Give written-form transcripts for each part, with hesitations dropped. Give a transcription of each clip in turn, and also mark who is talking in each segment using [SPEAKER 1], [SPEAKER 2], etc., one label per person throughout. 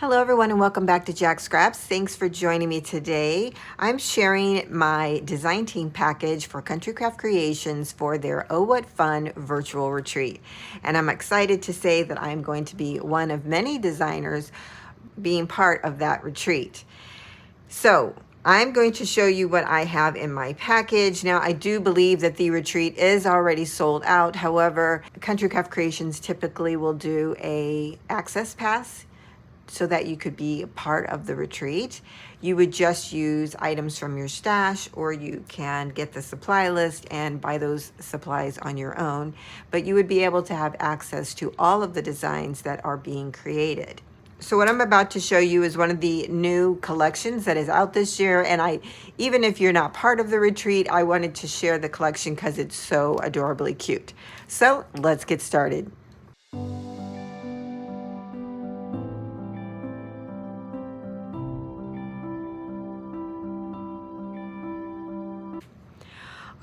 [SPEAKER 1] Hello everyone and welcome back to Jacqs Scraps. Thanks for joining me today. I'm sharing my design team package for Country Craft Creations for their Oh What Fun virtual retreat. And I'm excited to say that I'm going to be one of many designers being part of that retreat. So I'm going to show you what I have in my package. Now, I do believe that the retreat is already sold out. However, Country Craft Creations typically will do a access pass so that you could be a part of the retreat. You would just use items from your stash, or you can get the supply list and buy those supplies on your own, but you would be able to have access to all of the designs that are being created. So what I'm about to show you is one of the new collections that is out this year, and even if you're not part of the retreat, I wanted to share the collection because it's so adorably cute. So let's get started.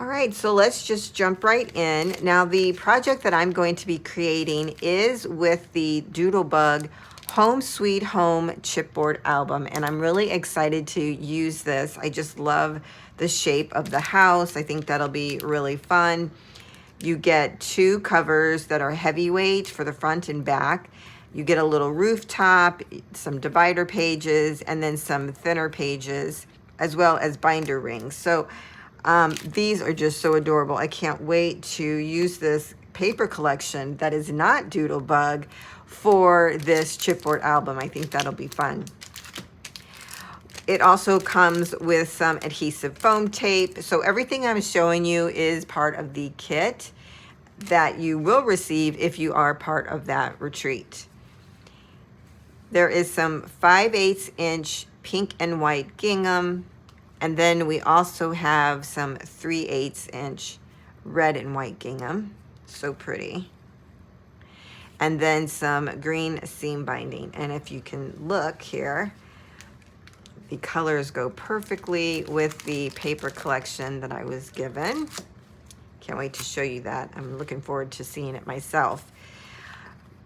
[SPEAKER 1] All right, so let's just jump right in. Now, the project that I'm going to be creating is with the Doodlebug Home Sweet Home chipboard album, and I'm really excited to use this. I just love the shape of the house. I think that'll be really fun. You get two covers that are heavyweight for the front and back. You get a little rooftop, some divider pages, and then some thinner pages, as well as binder rings. So these are just so adorable. I can't wait to use this paper collection that is not Doodlebug for this chipboard album. I think that'll be fun. It also comes with some adhesive foam tape. So everything I'm showing you is part of the kit that you will receive if you are part of that retreat. There is some 5/8 inch pink and white gingham. And then we also have some 3/8 inch red and white gingham. So pretty. And then some green seam binding. And if you can look here, the colors go perfectly with the paper collection that I was given. Can't wait to show you that. I'm looking forward to seeing it myself.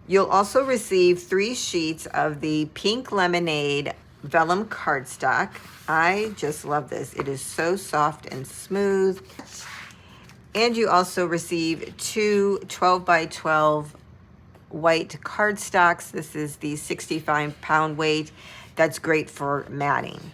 [SPEAKER 1] You'll also receive 3 sheets of the Pink Lemonade vellum cardstock. I just love this. It is so soft and smooth. And you also receive 2 12 by 12 white cardstocks. This is the 65-pound weight. That's great for matting.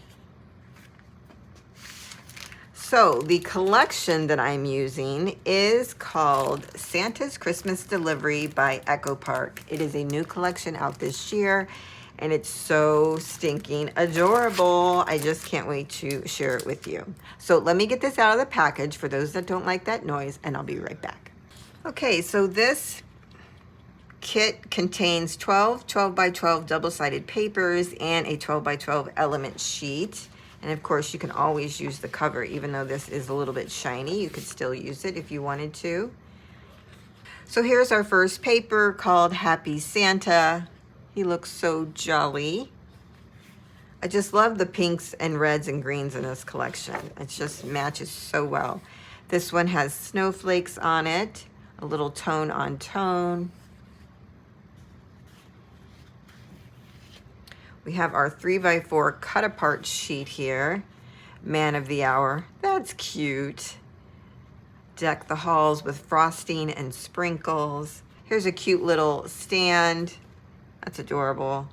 [SPEAKER 1] So the collection that I'm using is called Santa's Christmas Delivery by Echo Park. It is a new collection out this year, and it's so stinking adorable. I just can't wait to share it with you. So let me get this out of the package for those that don't like that noise, and I'll be right back. Okay, so this kit contains 12 12 by 12 double-sided papers and a 12 by 12 element sheet. And of course, you can always use the cover. Even though this is a little bit shiny, you could still use it if you wanted to. So here's our first paper called Happy Santa. He looks so jolly. I just love the pinks and reds and greens in this collection. It just matches so well. This one has snowflakes on it, a little tone on tone. We have our 3x4 cut apart sheet here. Man of the Hour. That's cute. Deck the halls with frosting and sprinkles. Here's a cute little stand. That's adorable.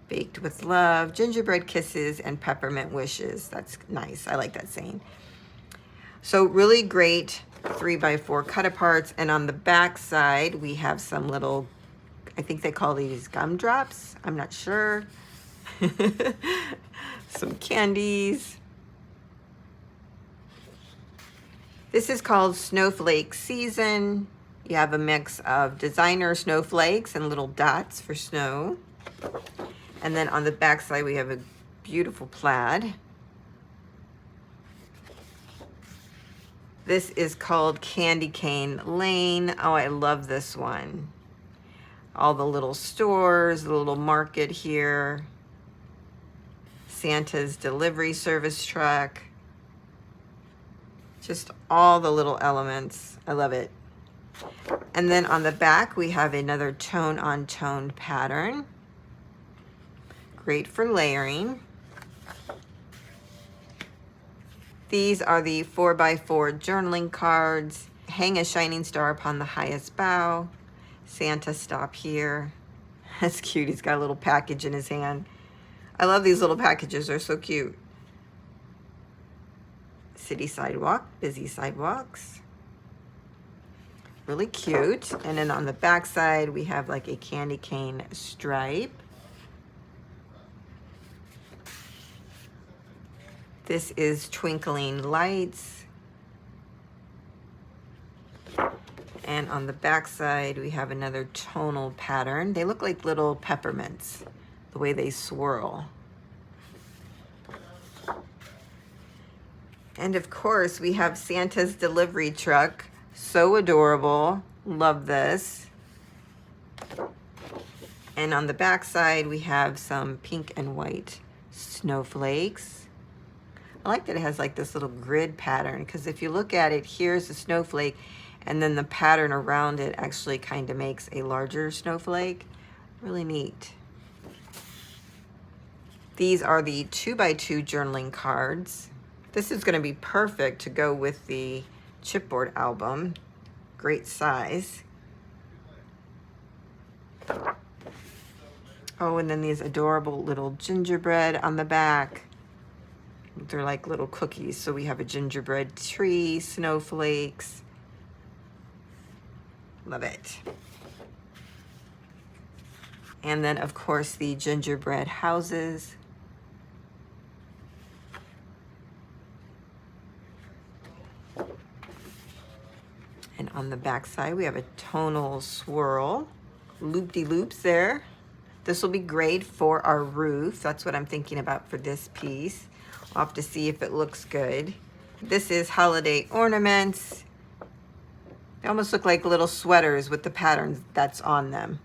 [SPEAKER 1] Baked with love, gingerbread kisses, and peppermint wishes. That's nice. I like that saying. So really great 3x4 cut aparts. And on the back side, we have some little, I think they call these gumdrops. I'm not sure. Some candies. This is called Snowflake Season. You have a mix of designer snowflakes and little dots for snow. And then on the back side, we have a beautiful plaid. This is called Candy Cane Lane. Oh, I love this one. All the little stores, the little market here. Santa's delivery service truck. Just all the little elements. I love it. And then on the back, we have another tone on tone pattern. Great for layering. These are the 4x4 journaling cards. Hang a shining star upon the highest bough. Santa, stop here. That's cute. He's got a little package in his hand. I love these little packages. They're so cute. City sidewalk, busy sidewalks. Really cute. And then on the back side, we have like a candy cane stripe. This is twinkling lights. And on the back side, we have another tonal pattern. They look like little peppermints, the way they swirl. And of course, we have Santa's delivery truck. So adorable. Love this. And on the back side, we have some pink and white snowflakes. I like that it has like this little grid pattern, because if you look at it, here's a snowflake, and then the pattern around it actually kind of makes a larger snowflake. Really neat. These are the 2x2 journaling cards. This is going to be perfect to go with the chipboard album. Great size. Oh, and then these adorable little gingerbread on the back. They're like little cookies. So we have a gingerbread tree, snowflakes. Love it. And then, of course, the gingerbread houses. And on the back side, we have a tonal swirl. Loop-de-loops there. This will be great for our roof. That's what I'm thinking about for this piece. I'll have to see if it looks good. This is holiday ornaments. They almost look like little sweaters with the patterns that's on them.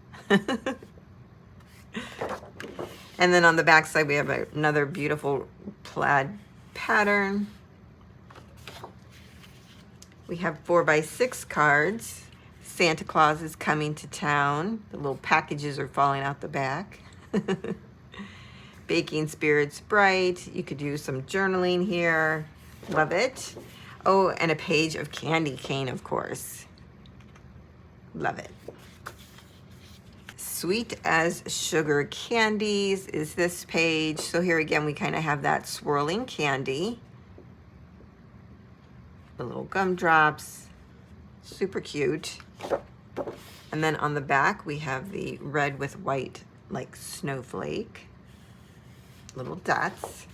[SPEAKER 1] And then on the back side, we have another beautiful plaid pattern. We have 4x6 cards. Santa Claus is coming to town. The little packages are falling out the back. Baking Spirits Bright. You could do some journaling here. Love it. Oh, and a page of candy cane, of course. Love it. Sweet as Sugar Candies is this page. So here again, we kind of have that swirling candy. The little gumdrops. Super cute. And then on the back, we have the red with white, like snowflake. Little dots.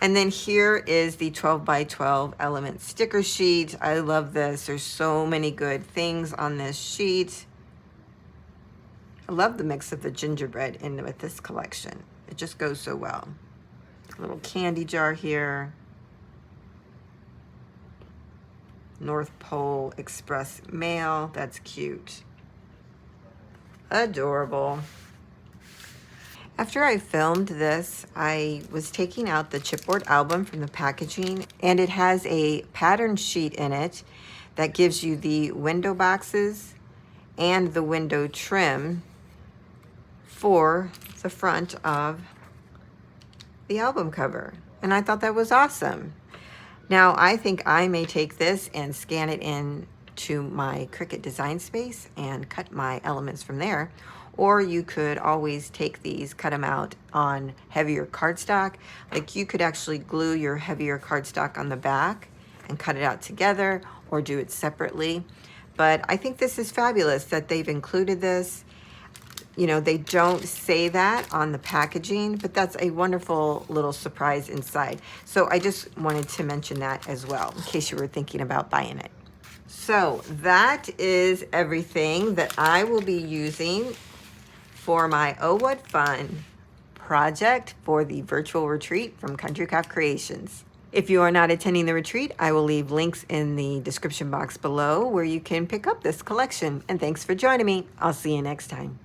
[SPEAKER 1] And then here is the 12x12 element sticker sheet. I love this. There's so many good things on this sheet. I love the mix of the gingerbread in with this collection. It just goes so well. A little candy jar here. North Pole Express Mail. That's cute. Adorable. After I filmed this, I was taking out the chipboard album from the packaging, and it has a pattern sheet in it that gives you the window boxes and the window trim for the front of the album cover. And I thought that was awesome. Now, I think I may take this and scan it in to my Cricut design space and cut my elements from there. Or you could always take these, cut them out on heavier cardstock. Like you could actually glue your heavier cardstock on the back and cut it out together, or do it separately. But I think this is fabulous that they've included this. You know, they don't say that on the packaging, but that's a wonderful little surprise inside. So I just wanted to mention that as well, in case you were thinking about buying it. So that is everything that I will be using for my Oh What Fun project for the virtual retreat from Country Craft Creations. If you are not attending the retreat, I will leave links in the description box below where you can pick up this collection. And thanks for joining me. I'll see you next time.